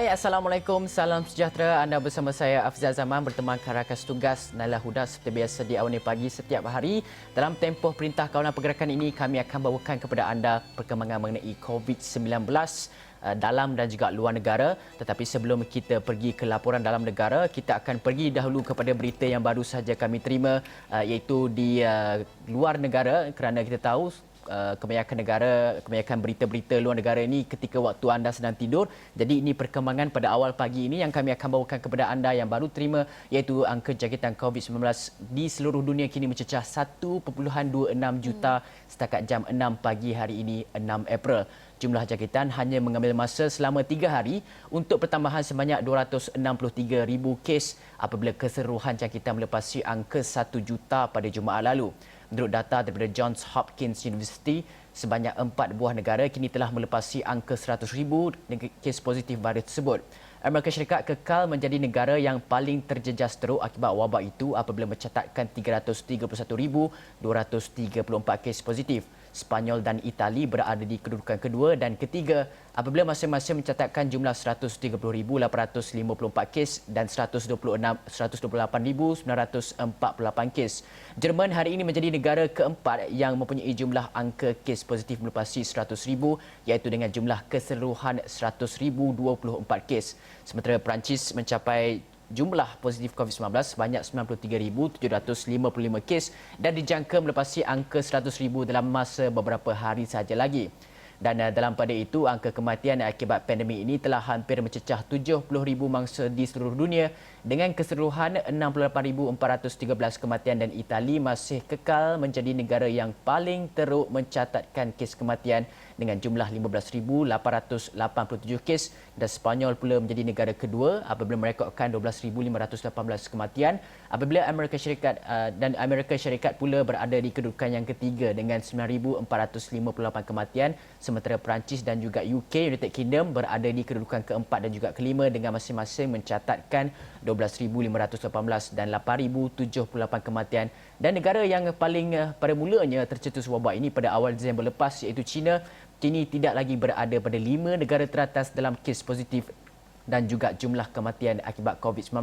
Hai, Assalamualaikum. Salam sejahtera. Anda bersama saya Afzal Zaman bertemankan rakan tugas Naila Huda seperti biasa di awal pagi setiap hari. Dalam tempoh Perintah Kawalan Pergerakan ini, kami akan bawakan kepada anda perkembangan mengenai COVID-19 dalam dan juga luar negara. Tetapi sebelum kita pergi ke laporan dalam negara, kita akan pergi dahulu kepada berita yang baru saja kami terima, iaitu di luar negara, kerana kita tahu kebanyakan berita-berita luar negara ini ketika waktu anda sedang tidur. Jadi ini perkembangan pada awal pagi ini yang kami akan bawakan kepada anda yang baru terima, iaitu angka jangkitan COVID-19 di seluruh dunia kini mencecah 1.26 juta setakat jam 6 pagi hari ini, 6 April. Jumlah jangkitan hanya mengambil masa selama 3 hari untuk pertambahan sebanyak 263,000 kes apabila keseluruhan jangkitan melepasi angka 1 juta pada Jumaat lalu. Menurut data daripada Johns Hopkins University, sebanyak 4 buah negara kini telah melepasi angka 100,000 kes positif virus tersebut. Amerika Syarikat kekal menjadi negara yang paling terjejas teruk akibat wabak itu apabila mencatatkan 331,234 kes positif. Spanyol dan Itali berada di kedudukan kedua dan ketiga apabila masing-masing mencatatkan jumlah 130,854 kes dan 128,948 kes. Jerman hari ini menjadi negara keempat yang mempunyai jumlah angka kes positif melepasi 100,000, iaitu dengan jumlah keseluruhan 100,024 kes. Sementara Perancis mencapai jumlah positif COVID-19 sebanyak 93,755 kes dan dijangka melepasi angka 100,000 dalam masa beberapa hari sahaja lagi. Dan dalam pada itu, angka kematian akibat pandemik ini telah hampir mencecah 70,000 mangsa di seluruh dunia dengan keseluruhan 68,413 kematian, dan Itali masih kekal menjadi negara yang paling teruk mencatatkan kes kematian dengan jumlah 15,887 kes, dan Spanyol pula menjadi negara kedua apabila merekodkan 12,518 kematian apabila Amerika Syarikat pula berada di kedudukan yang ketiga dengan 9,458 kematian, sementara Perancis dan juga UK United Kingdom berada di kedudukan keempat dan juga kelima dengan masing-masing mencatatkan 12,518 dan 8,078 kematian. Dan negara yang paling pada mulanya tercetus wabak ini pada awal Disember lepas, iaitu China, kini tidak lagi berada pada 5 negara teratas dalam kes positif dan juga jumlah kematian akibat COVID-19.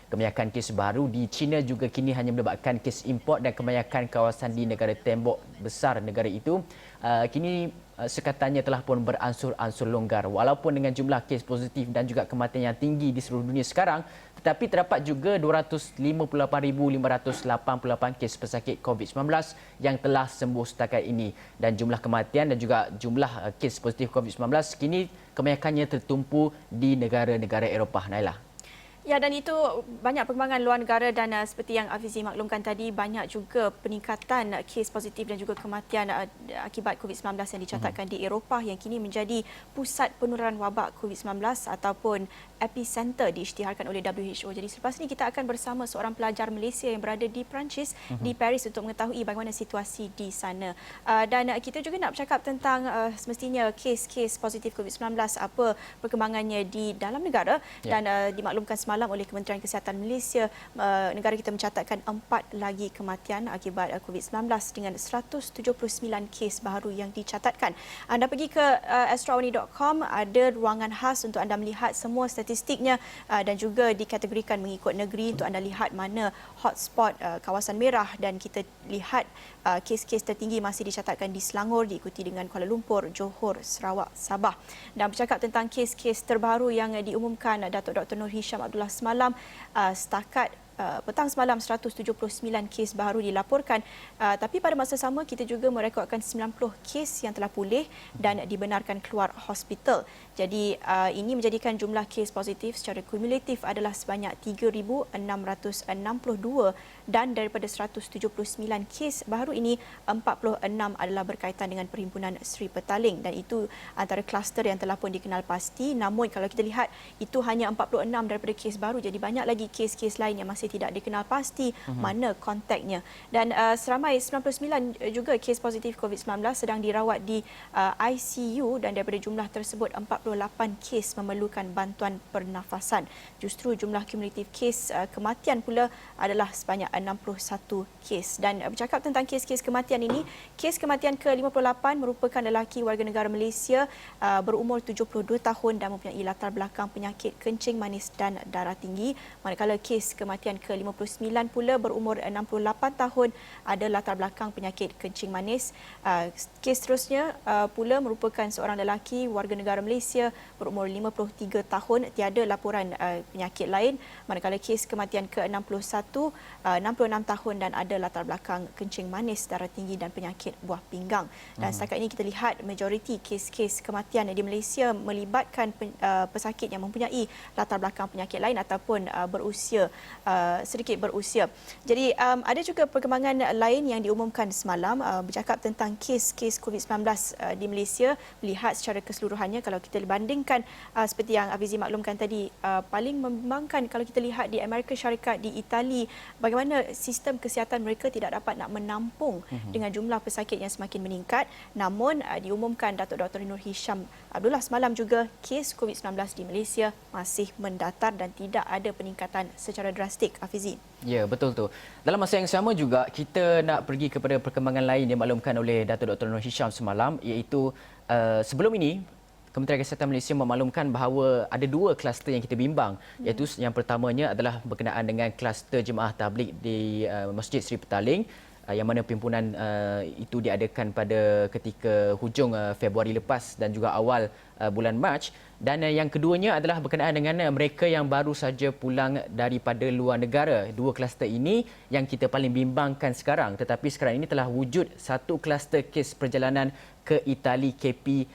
Kebanyakan kes baru di China juga kini hanya melibatkan kes import, dan kebanyakan kawasan di negara tembok besar negara itu kini sekatannya telah pun beransur-ansur longgar. Walaupun dengan jumlah kes positif dan juga kematian yang tinggi di seluruh dunia sekarang, tetapi terdapat juga 258,588 kes pesakit COVID-19 yang telah sembuh setakat ini. Dan jumlah kematian dan juga jumlah kes positif COVID-19 kini kebanyakannya tertumpu di negara-negara Eropah. Naila. Ya, dan itu banyak perkembangan luar negara, dan seperti yang Afizi maklumkan tadi, banyak juga peningkatan kes positif dan juga kematian akibat COVID-19 yang dicatatkan di Eropah yang kini menjadi pusat penularan wabak COVID-19 ataupun epicenter diisytiharkan oleh WHO. Jadi selepas ini kita akan bersama seorang pelajar Malaysia yang berada di Perancis, di Paris, untuk mengetahui bagaimana situasi di sana. Dan kita juga nak bercakap tentang semestinya kes-kes positif COVID-19, apa perkembangannya di dalam negara. Dan dimaklumkan semalam oleh Kementerian Kesihatan Malaysia, negara kita mencatatkan 4 lagi kematian akibat COVID-19 dengan 179 kes baru yang dicatatkan. Anda pergi ke astrawani.com, ada ruangan khas untuk anda melihat semua statistiknya dan juga dikategorikan mengikut negeri untuk anda lihat mana hotspot kawasan merah, dan kita lihat kes-kes tertinggi masih dicatatkan di Selangor, diikuti dengan Kuala Lumpur, Johor, Sarawak, Sabah. Dan bercakap tentang kes-kes terbaru yang diumumkan Datuk Dr. Nur Hisham Abdullah semalam, setakat petang semalam 179 kes baru dilaporkan, tapi pada masa sama kita juga merekodkan 90 kes yang telah pulih dan dibenarkan keluar hospital. Jadi ini menjadikan jumlah kes positif secara kumulatif adalah sebanyak 3,662, dan daripada 179 kes baru ini 46 adalah berkaitan dengan Perhimpunan Seri Petaling, dan itu antara kluster yang telah pun dikenal pasti. Namun kalau kita lihat itu hanya 46 daripada kes baru, jadi banyak lagi kes-kes lain yang masih masih tidak dikenal pasti mana kontaknya. Dan seramai 99 juga kes positif COVID-19 sedang dirawat di ICU dan daripada jumlah tersebut 48 kes memerlukan bantuan pernafasan. Justru jumlah kumulatif kes kematian pula adalah sebanyak 61 kes. Dan bercakap tentang kes-kes kematian ini, kes kematian ke-58 merupakan lelaki warga negara Malaysia berumur 72 tahun dan mempunyai latar belakang penyakit kencing manis dan darah tinggi. Manakala kes kematian ke-59 pula berumur 68 tahun ada latar belakang penyakit kencing manis. Kes seterusnya pula merupakan seorang lelaki warga negara Malaysia berumur 53 tahun, tiada laporan penyakit lain. Manakala kes kematian ke-61 66 tahun dan ada latar belakang kencing manis, darah tinggi dan penyakit buah pinggang. Dan setakat ini kita lihat majoriti kes-kes kematian di Malaysia melibatkan pesakit yang mempunyai latar belakang penyakit lain ataupun sedikit berusia. Jadi ada juga perkembangan lain yang diumumkan semalam bercakap tentang kes-kes COVID-19 di Malaysia. Melihat secara keseluruhannya, kalau kita bandingkan seperti yang Afizi maklumkan tadi, paling membimbangkan kalau kita lihat di Amerika Syarikat, di Itali, bagaimana sistem kesihatan mereka tidak dapat nak menampung dengan jumlah pesakit yang semakin meningkat. Namun diumumkan Datuk Dr. Nur Hisham Abdullah semalam juga kes COVID-19 di Malaysia masih mendatar dan tidak ada peningkatan secara drastik. Afizi. Ya, betul tu. Dalam masa yang sama juga kita nak pergi kepada perkembangan lain yang dimaklumkan oleh Datuk Dr. Nur Hisham semalam, iaitu sebelum ini Kementerian Kesihatan Malaysia memaklumkan bahawa ada dua kluster yang kita bimbang, iaitu yang pertamanya adalah berkenaan dengan kluster jemaah tabligh di Masjid Seri Petaling, yang mana perhimpunan itu diadakan pada ketika hujung Februari lepas dan juga awal bulan Mac. Dan yang keduanya adalah berkenaan dengan mereka yang baru saja pulang daripada luar negara. Dua kluster ini yang kita paling bimbangkan sekarang. Tetapi sekarang ini telah wujud satu kluster kes perjalanan ke Itali. KP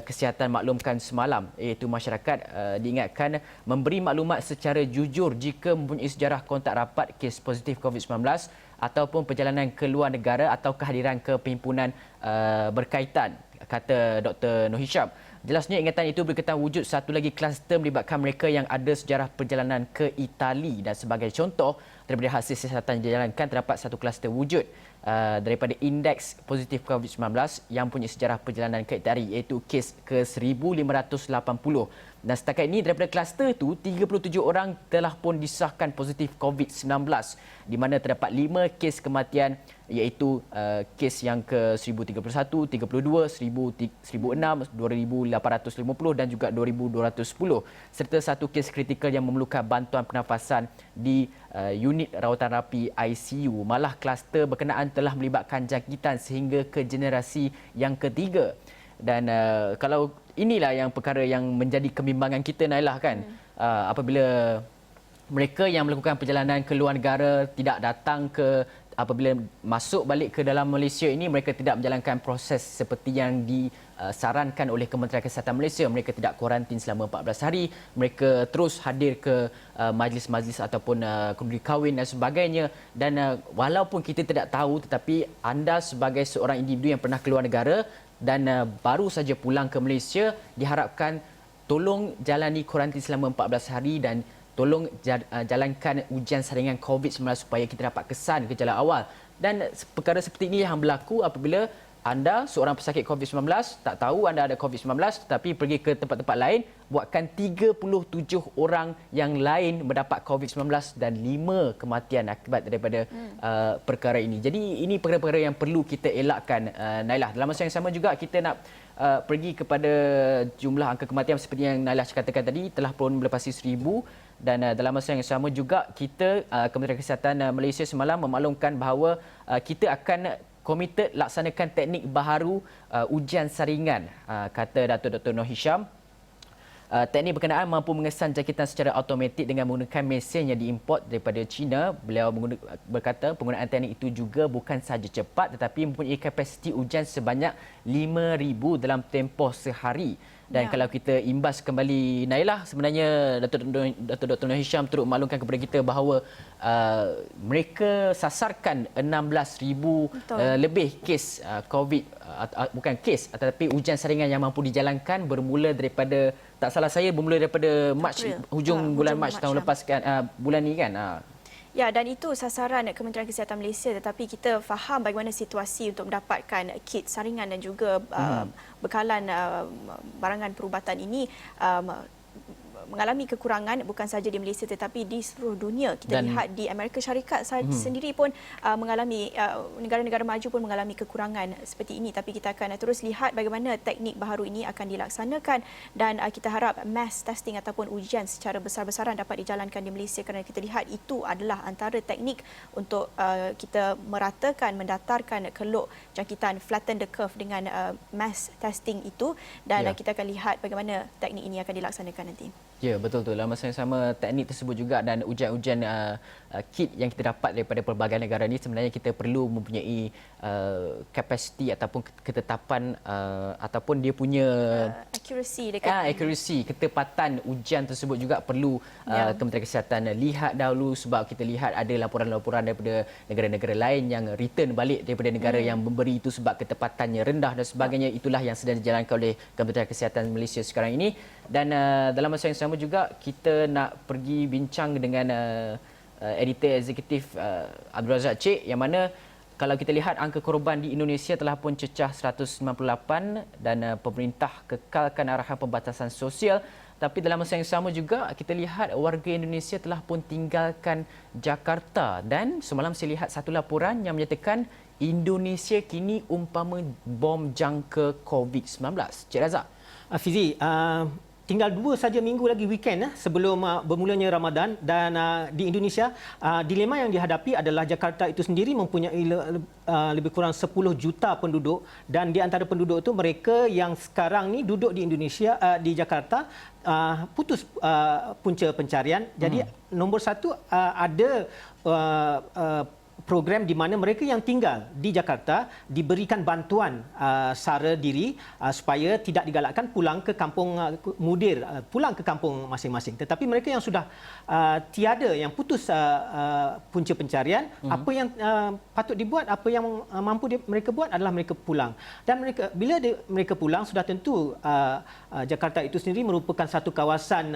Kesihatan maklumkan semalam, iaitu masyarakat diingatkan memberi maklumat secara jujur jika mempunyai sejarah kontak rapat kes positif COVID-19 ataupun perjalanan ke luar negara atau kehadiran ke perhimpunan berkaitan, kata Dr. Nur Hisham. Jelasnya ingatan itu berkaitan wujud satu lagi kluster melibatkan mereka yang ada sejarah perjalanan ke Itali, dan sebagai contoh daripada hasil siasatan yang dijalankan terdapat satu kluster wujud daripada indeks positif COVID-19 yang punya sejarah perjalanan ke Itali, iaitu kes ke-1580. Dan setakat ini daripada kluster itu 37 orang telah pun disahkan positif COVID-19, di mana terdapat 5 kes kematian, iaitu kes yang ke-1031, 32, 1006, 2850 dan juga 2210, serta satu kes kritikal yang memerlukan bantuan pernafasan di unit rawatan rapi ICU. Malah kluster berkenaan telah melibatkan jangkitan sehingga ke generasi yang ketiga. Dan kalau inilah yang perkara yang menjadi kebimbangan kita, Nailah, kan, apabila mereka yang melakukan perjalanan ke luar negara tidak datang ke, apabila masuk balik ke dalam Malaysia ini, mereka tidak menjalankan proses seperti yang disarankan oleh Kementerian Kesihatan Malaysia. Mereka tidak kuarantin selama 14 hari, mereka terus hadir ke majlis-majlis ataupun kenduri kahwin dan sebagainya. Dan walaupun kita tidak tahu, tetapi anda sebagai seorang individu yang pernah keluar negara dan baru saja pulang ke Malaysia, diharapkan tolong jalani kuarantin selama 14 hari dan tolong jalankan ujian saringan COVID-19 supaya kita dapat kesan gejala awal. Dan perkara seperti ini yang berlaku apabila anda seorang pesakit COVID-19 tak tahu anda ada COVID-19 tetapi pergi ke tempat-tempat lain, buatkan 37 orang yang lain mendapat COVID-19 dan 5 kematian akibat daripada perkara ini. Jadi ini perkara-perkara yang perlu kita elakkan, Nailah. Dalam masa yang sama juga kita nak pergi kepada jumlah angka kematian seperti yang Nailah katakan tadi, telah pun melepasi 1,000. Dan dalam masa yang sama juga kita, Kementerian Kesihatan Malaysia semalam memaklumkan bahawa kita akan komited laksanakan teknik baharu ujian saringan, kata Datuk Dr. Nur Hisham. Teknik berkenaan mampu mengesan jangkitan secara automatik dengan menggunakan mesin yang diimport daripada China. Beliau berkata penggunaan teknik itu juga bukan sahaja cepat tetapi mempunyai kapasiti ujian sebanyak 5,000 dalam tempoh sehari. Dan kalau kita imbas kembali, Nailah, sebenarnya Datuk Dr. Nur Hisham turut maklumkan kepada kita bahawa mereka sasarkan 16,000 lebih kes COVID, bukan kes tetapi ujian saringan yang mampu dijalankan bermula daripada, tak salah saya, bermula daripada Mac, hujung bulan Mac tahun lepas kan, bulan ni kan. Ya, dan itu sasaran Kementerian Kesihatan Malaysia, tetapi kita faham bagaimana situasi untuk mendapatkan kit saringan dan juga bekalan barangan perubatan ini mengalami kekurangan bukan sahaja di Malaysia tetapi di seluruh dunia. Kita lihat di Amerika Syarikat sendiri pun mengalami, negara-negara maju pun mengalami kekurangan seperti ini. Tapi kita akan terus lihat bagaimana teknik baharu ini akan dilaksanakan dan kita harap mass testing ataupun ujian secara besar-besaran dapat dijalankan di Malaysia kerana kita lihat itu adalah antara teknik untuk kita meratakan, mendatarkan keluk jangkitan, flatten the curve dengan mass testing itu dan kita akan lihat bagaimana teknik ini akan dilaksanakan nanti. Ya, betul tu. Dalam masa yang sama, teknik tersebut juga dan ujian-ujian kit yang kita dapat daripada pelbagai negara ini sebenarnya kita perlu mempunyai kapasiti ataupun ketetapan ataupun dia punya accuracy dekat accuracy, ketepatan ujian tersebut juga perlu Kementerian Kesihatan lihat dahulu sebab kita lihat ada laporan-laporan daripada negara-negara lain yang return balik daripada negara yang memberi itu sebab ketepatannya rendah dan sebagainya. Itulah yang sedang dijalankan oleh Kementerian Kesihatan Malaysia sekarang ini. Dan dalam masa yang sama juga kita nak pergi bincang dengan editor eksekutif Abdul Razak Cik yang mana kalau kita lihat angka korban di Indonesia telah pun cecah 198 dan pemerintah kekalkan arahan pembatasan sosial. Tapi dalam masa yang sama juga kita lihat warga Indonesia telah pun tinggalkan Jakarta dan semalam saya lihat satu laporan yang menyatakan Indonesia kini umpama bom jangka COVID-19. Cik Razak. Fizi, tinggal 2 saja minggu lagi weekend sebelum bermulanya Ramadan dan di Indonesia dilema yang dihadapi adalah Jakarta itu sendiri mempunyai lebih kurang 10 juta penduduk dan di antara penduduk itu mereka yang sekarang ni duduk di Indonesia di Jakarta putus punca pencarian. Jadi nombor satu ada program di mana mereka yang tinggal di Jakarta diberikan bantuan sara diri supaya tidak digalakkan pulang ke kampung mudir, pulang ke kampung masing-masing. Tetapi mereka yang sudah tiada, yang putus punca pencarian, apa yang patut dibuat, apa yang mampu mereka buat adalah mereka pulang. Dan bila mereka pulang, sudah tentu Jakarta itu sendiri merupakan satu kawasan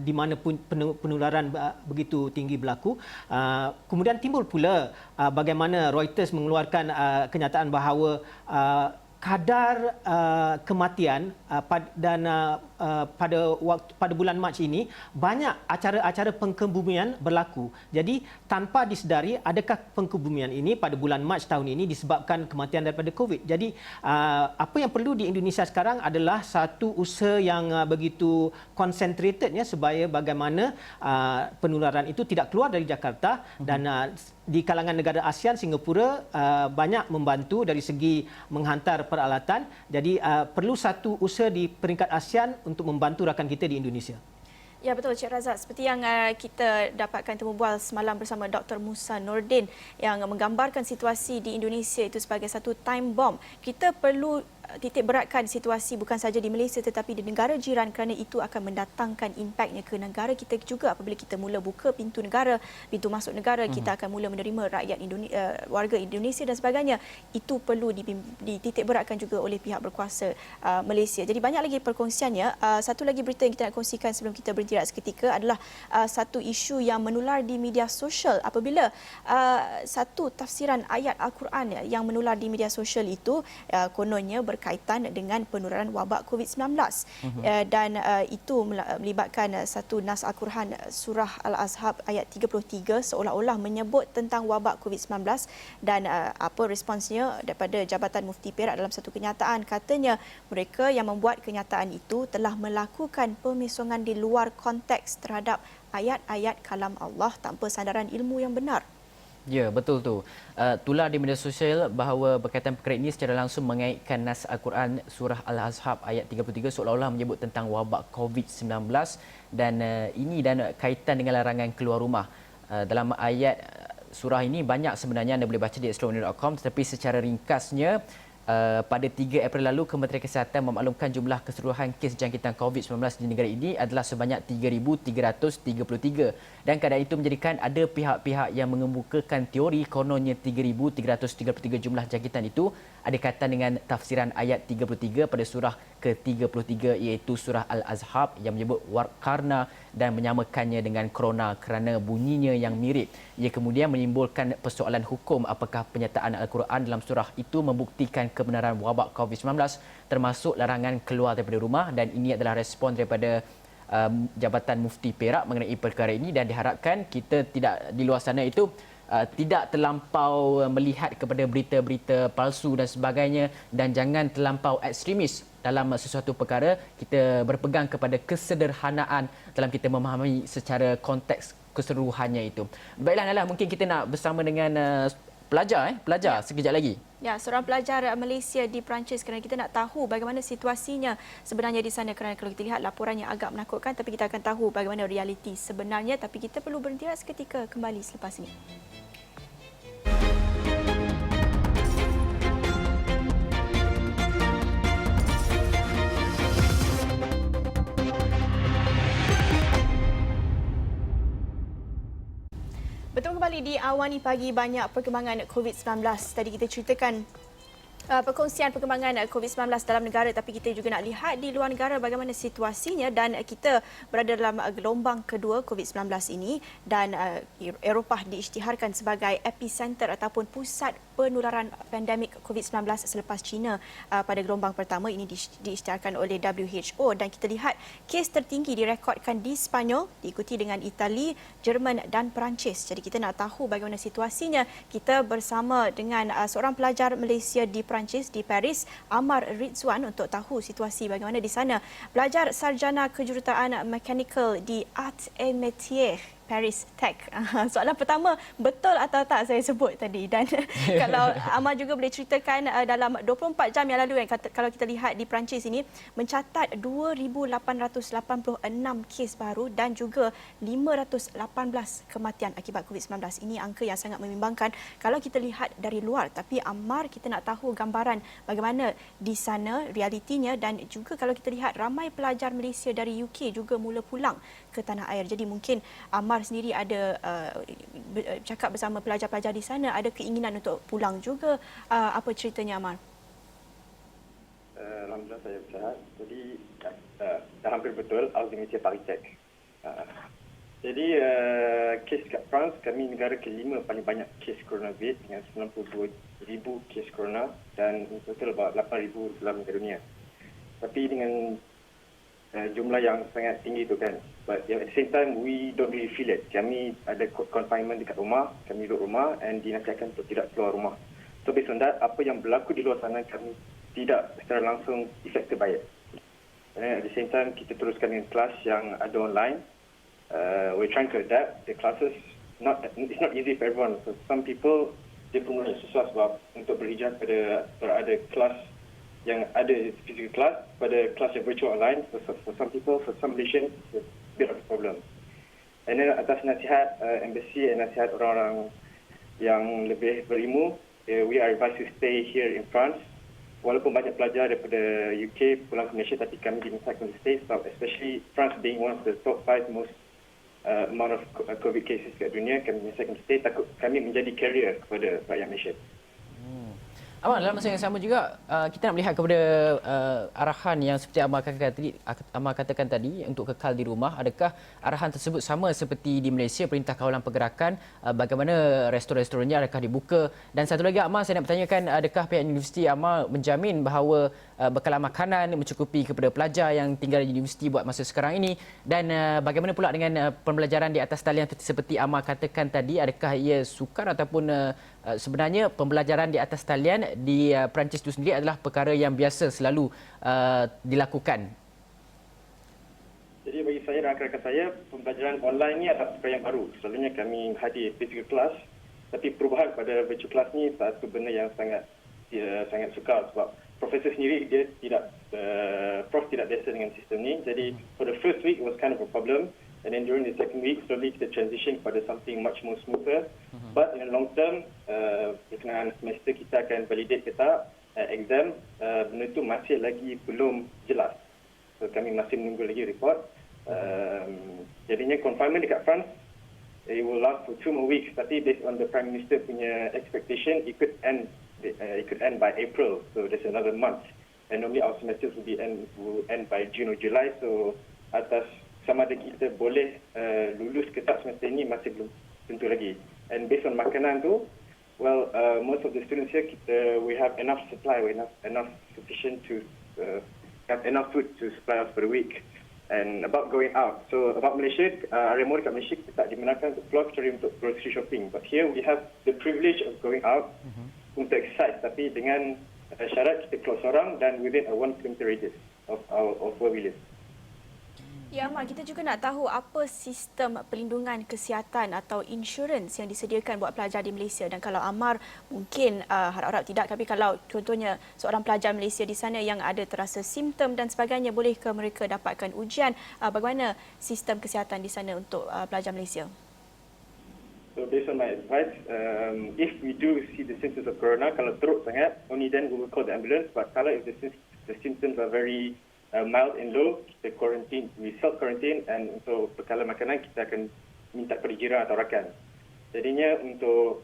di mana penularan begitu tinggi berlaku. Kemudian timbul pula bagaimana Reuters mengeluarkan kenyataan bahawa kadar kematian pada bulan Mac ini banyak acara-acara pengkebumian berlaku. Jadi tanpa disedari adakah pengkebumian ini pada bulan Mac tahun ini disebabkan kematian daripada COVID. Jadi apa yang perlu di Indonesia sekarang adalah satu usaha yang begitu concentrated supaya bagaimana penularan itu tidak keluar dari Jakarta dan di kalangan negara ASEAN, Singapura banyak membantu dari segi menghantar peralatan. Jadi perlu satu usaha di peringkat ASEAN untuk membantu rakan kita di Indonesia. Ya, betul Cik Razak. Seperti yang kita dapatkan temu bual semalam bersama Dr. Musa Nordin yang menggambarkan situasi di Indonesia itu sebagai satu time bomb. Kita perlu titik beratkan situasi bukan sahaja di Malaysia tetapi di negara jiran kerana itu akan mendatangkan impaknya ke negara kita juga. Apabila kita mula buka pintu negara, pintu masuk negara, kita akan mula menerima rakyat warga Indonesia dan sebagainya. Itu perlu dititik beratkan juga oleh pihak berkuasa Malaysia. Jadi banyak lagi perkongsiannya. Satu lagi berita yang kita nak kongsikan sebelum kita berhenti seketika adalah satu isu yang menular di media sosial apabila satu tafsiran ayat Al-Quran yang menular di media sosial itu kononnya berkaitan dengan penularan wabak COVID-19 dan itu melibatkan satu nas Al-Quran surah Al-Azhab ayat 33 seolah-olah menyebut tentang wabak COVID-19 dan apa responsnya daripada Jabatan Mufti Perak dalam satu kenyataan, katanya mereka yang membuat kenyataan itu telah melakukan pemesongan di luar konteks terhadap ayat-ayat kalam Allah tanpa sandaran ilmu yang benar. Ya, betul tu. Tular di media sosial bahawa berkaitan perkara ini secara langsung mengaitkan nas Al-Quran surah Al-Azhab ayat 33 seolah-olah menyebut tentang wabak COVID-19 dan ini dan kaitan dengan larangan keluar rumah. Dalam ayat surah ini banyak sebenarnya anda boleh baca di astronews.com tetapi secara ringkasnya pada 3 April lalu Kementerian Kesihatan memaklumkan jumlah keseluruhan kes jangkitan COVID-19 di negara ini adalah sebanyak 3,333 dan keadaan itu menjadikan ada pihak-pihak yang mengemukakan teori kononnya 3,333 jumlah jangkitan itu ada kaitan dengan tafsiran ayat 33 pada surah ke-33 iaitu surah Al-Azhab yang menyebut Warqarna dan menyamakannya dengan Corona kerana bunyinya yang mirip. Ia kemudian menimbulkan persoalan hukum apakah penyertaan Al-Quran dalam surah itu membuktikan kebenaran wabak COVID-19 termasuk larangan keluar daripada rumah, dan ini adalah respon daripada Jabatan Mufti Perak mengenai perkara ini, dan diharapkan kita tidak di luar sana itu tidak terlampau melihat kepada berita-berita palsu dan sebagainya, dan jangan terlampau ekstremis dalam sesuatu perkara. Kita berpegang kepada kesederhanaan dalam kita memahami secara konteks keseluruhannya itu. Baiklah Nala, mungkin kita nak bersama dengan pelajar sekejap lagi. Ya, seorang pelajar Malaysia di Perancis, kerana kita nak tahu bagaimana situasinya sebenarnya di sana, kerana kalau kita lihat laporannya agak menakutkan, tapi kita akan tahu bagaimana realiti sebenarnya. Tapi kita perlu berhenti seketika, kembali selepas ini. Bertemu kembali di Awani Pagi. Banyak perkembangan COVID-19. Tadi kita ceritakan perkongsian perkembangan COVID-19 dalam negara, tapi kita juga nak lihat di luar negara bagaimana situasinya, dan kita berada dalam gelombang kedua COVID-19 ini, dan Eropah diisytiharkan sebagai epicenter ataupun pusat penularan pandemik COVID-19 selepas China pada gelombang pertama. Ini diisytiharkan oleh WHO, dan kita lihat kes tertinggi direkodkan di Sepanyol, diikuti dengan Itali, Jerman dan Perancis. Jadi kita nak tahu bagaimana situasinya. Kita bersama dengan seorang pelajar Malaysia di Perancis, di Paris, Amar Rizwan, untuk tahu situasi bagaimana di sana. Pelajar sarjana kejuruteraan mechanical di Arts et Métiers Paris Tech. Soalan pertama, betul atau tak saya sebut tadi? Dan kalau Amar juga boleh ceritakan, dalam 24 jam yang lalu, kalau kita lihat di Perancis ini mencatat 2,886 kes baru dan juga 518 kematian akibat COVID-19. Ini angka yang sangat membimbangkan kalau kita lihat dari luar. Tapi Amar, kita nak tahu gambaran bagaimana di sana realitinya, dan juga kalau kita lihat ramai pelajar Malaysia dari UK juga mula pulang ke tanah air. Jadi mungkin Amar sendiri ada cakap bersama pelajar-pelajar di sana, ada keinginan untuk pulang juga. Apa ceritanya, Amar? Alhamdulillah saya sihat. Jadi dah hampir betul, Alzheimer Paris Tech. Jadi kes kat France, kami negara kelima paling banyak kes coronavirus dengan 92,000 kes corona, dan total about 8,000 dalam negara dunia. Tapi dengan jumlah yang sangat tinggi itu kan, but at the same time we don't really feel it. Kami ada confinement dekat rumah, kami duduk rumah and dinasihatkan untuk tidak keluar rumah. So based on that, apa yang berlaku di luar sana kami tidak secara langsung affected by it. And at the same time kita teruskan dengan kelas yang ada online. We're trying to adapt the classes. It's not easy for everyone. So some people dia pun mulai susah sebab untuk berhijrah pada ada kelas yang ada physical class pada kelas yang virtual online. For some people, for some Malaysians, it's a bit of a problem. And then atas nasihat embassy dan nasihat orang-orang yang lebih berilmu, we are advised to stay here in France. Walaupun banyak pelajar daripada UK pulang ke Malaysia, tapi kami dinasihatkan to stay, especially France being one of the top 5 most amount of COVID cases kat dunia. Kami dinasihatkan to stay, takut kami menjadi carrier kepada rakyat Malaysia. Amar, dalam masa yang sama juga kita nak melihat kepada arahan yang seperti Amar katakan tadi untuk kekal di rumah. Adakah arahan tersebut sama seperti di Malaysia, Perintah Kawalan Pergerakan, bagaimana restoran-restorannya adakah dibuka? Dan satu lagi Amar, saya nak bertanyakan, adakah pihak universiti Amar menjamin bahawa bekalan makanan mencukupi kepada pelajar yang tinggal di universiti buat masa sekarang ini? Dan bagaimana pula dengan pembelajaran di atas talian seperti Amar katakan tadi, adakah ia sukar ataupun sebenarnya pembelajaran di atas talian di Perancis itu sendiri adalah perkara yang biasa selalu dilakukan? Jadi bagi saya dan rakan-rakan saya, pembelajaran online ni adalah perkara yang baru. Selalunya kami hadir physical class, tapi perubahan pada virtual class ni satu benda yang sangat sukar sebab profesor sendiri dia tidak prof tidak biasa dengan sistem ni. Jadi for the first week it was kind of a problem. And then during the second week, slowly kita transition pada something much more smoother. But in the long term, berkenaan semester kita akan validate ke tak exam, benda itu masih lagi belum jelas. So kami masih menunggu lagi report. Jadinya confinement dekat France, it will last for 2 more weeks. Tapi based on the Prime Minister punya expectation, it could end by April. So there's another month and normally our semesters will end by June or July. So atas sama ada kita boleh lulus ke tak semester ini masih belum tentu lagi. And based on makanan tu, well, most of the students here we have enough supply, enough sufficient to have enough food to supply us for the week. And about going out, so about Malaysia, area mall dekat Malaysia kita tak dibenarkan untuk keluar kecuali untuk grocery shopping. But here we have the privilege of going out untuk exercise, tapi dengan syarat kita keluar seorang dan within a 1 kilometer radius of where we live. Ya, Amar, kita juga nak tahu apa sistem perlindungan kesihatan atau insurans yang disediakan buat pelajar di Malaysia. Dan kalau Amar mungkin harap-harap tidak, tapi kalau contohnya seorang pelajar Malaysia di sana yang ada terasa simptom dan sebagainya, bolehkah mereka dapatkan ujian? Bagaimana sistem kesihatan di sana untuk pelajar Malaysia? So based on my advice, if we do see the symptoms of corona, kalau teruk sangat, only then we will call the ambulance. But kalau if the symptoms are very mild and low, kita quarantine, we self-quarantine, and untuk bekalan makanan kita akan minta kepada jiran atau rakan. Jadinya untuk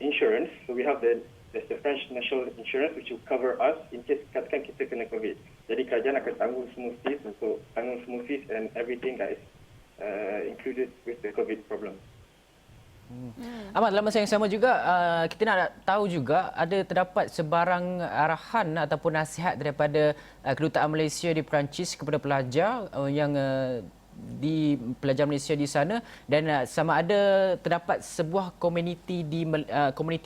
insurance, so we have there's the French National Insurance which will cover us in case katakan kita kena COVID. Jadi kerajaan akan tanggung semua fees and everything that is included with the COVID problem. Ahmad, dalam masa yang sama juga kita nak tahu juga ada terdapat sebarang arahan ataupun nasihat daripada Kedutaan Malaysia di Perancis kepada pelajar yang di pelajar Malaysia di sana, dan sama ada terdapat sebuah komuniti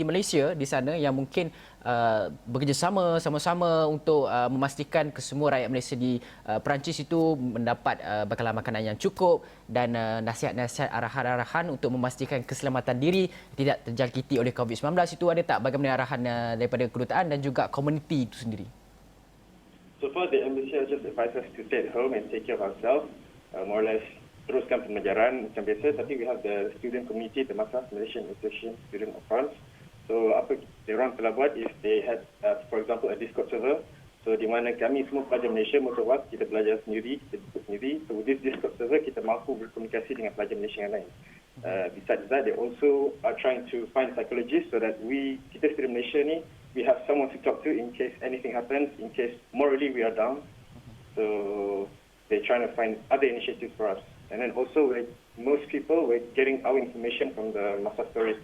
Malaysia di sana yang mungkin bekerjasama sama-sama untuk memastikan kesemua rakyat Malaysia di Perancis itu mendapat bekalan makanan yang cukup dan nasihat-nasihat arahan-arahan untuk memastikan keselamatan diri tidak terjangkiti oleh COVID-19. Itu ada tak bagaimana arahan daripada kedutaan dan juga komuniti itu sendiri? So far, the embassy has just advised us to stay at home and take care of ourselves. More or less teruskan pembelajaran macam biasa, tapi we have the student community, the MASAS, Malaysian Association Student of France. So apa diorang telah buat is they had, for example, a Discord server. So di mana kami semua pelajar Malaysia, most of us, kita belajar sendiri, kita duduk sendiri. So with this Discord server, kita mampu berkomunikasi dengan pelajar Malaysia yang lain. Besides that, they also are trying to find psychologists so that kita student Malaysia ni, we have someone to talk to in case anything happens, in case morally we are down. So they're trying to find other initiatives for us. And then also, most people, we're getting our information from the MASAS stories.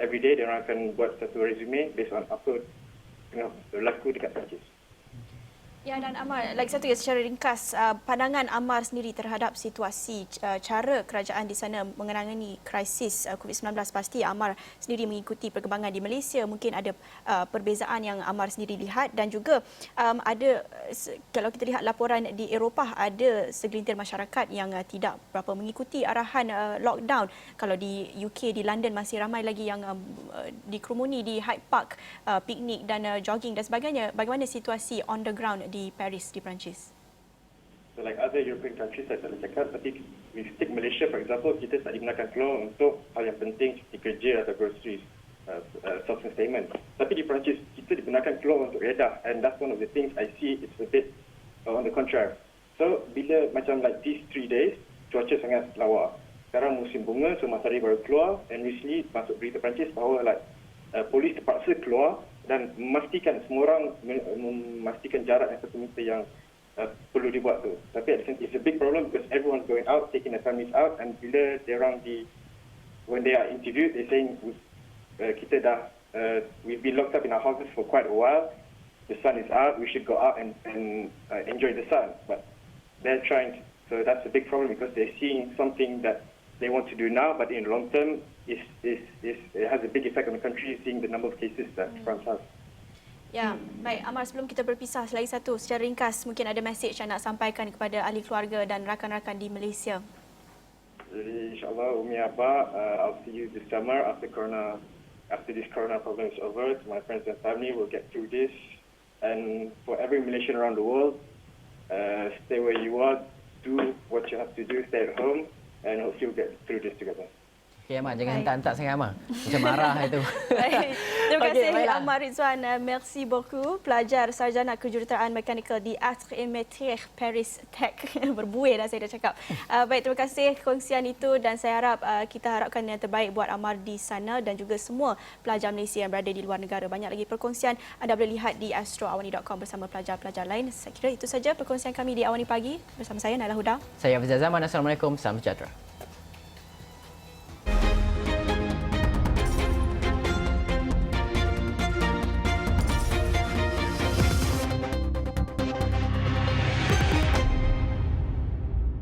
Every day, they akan buat satu resume based on apa berlaku dekat Perancis. Ya, dan Amar, lagi satu secara ringkas, pandangan Amar sendiri terhadap situasi cara kerajaan di sana menangani krisis COVID-19. Pasti Amar sendiri mengikuti perkembangan di Malaysia, mungkin ada perbezaan yang Amar sendiri lihat, dan juga ada, kalau kita lihat laporan di Eropah, ada segelintir masyarakat yang tidak berapa mengikuti arahan lockdown. Kalau di UK, di London masih ramai lagi yang dikerumuni di Hyde Park, piknik dan jogging dan sebagainya. Bagaimana situasi on the ground di Paris, di Perancis? So like other European countries, saya tak boleh cakap, tapi we take Malaysia for example, kita tak dibenarkan keluar untuk hal yang penting seperti kerja atau groceries, self-sustainment. Tapi di Perancis, kita dibenarkan keluar untuk redah, and that's one of the things I see it's a bit on the contrary. So bila macam like these 3 days, cuaca sangat lawa. Sekarang musim bunga, so matahari baru keluar, and recently masuk berita Perancis bahawa like polis terpaksa keluar dan memastikan semua orang memastikan jarak yang 1 meter yang perlu dibuat tu. Tapi at the same time, it's a big problem because everyone's going out, taking their families out, and bila when they are interviewed, they're saying kita dah we've been locked up in our houses for quite a while. The sun is out, we should go out and enjoy the sun. But they're trying to, so that's a big problem because they're seeing something that they want to do now, but in the long term, it has a big effect on the country, seeing the number of cases that France has. Ya, baik Amar, sebelum kita berpisah, lagi satu secara ringkas, mungkin ada mesej yang nak sampaikan kepada ahli keluarga dan rakan-rakan di Malaysia. Jadi insyaAllah Umi Abah, I'll see you this summer after this corona problem is over. To my friends and family, we'll get through this. And for every Malaysian around the world, stay where you are, do what you have to do, stay at home, and hopefully we'll get through this together. Okey Amar, jangan hantar-hantar sangat Amar. Macam marah itu. Baik. Terima Okey, kasih baiklah. Amar Rizwan. Merci beaucoup. Pelajar sarjana kejuruteraan mekanikal di Astre et Métiers Paris Tech. Berbuih dah saya dah cakap. Baik, terima kasih kongsian itu dan saya harap kita harapkan yang terbaik buat Amar di sana dan juga semua pelajar Malaysia yang berada di luar negara. Banyak lagi perkongsian anda boleh lihat di astroawani.com bersama pelajar-pelajar lain. Saya kira itu saja perkongsian kami di Awani Pagi bersama saya Naila Huda. Saya Hafiz Zaman. Assalamualaikum. Salam sejahtera.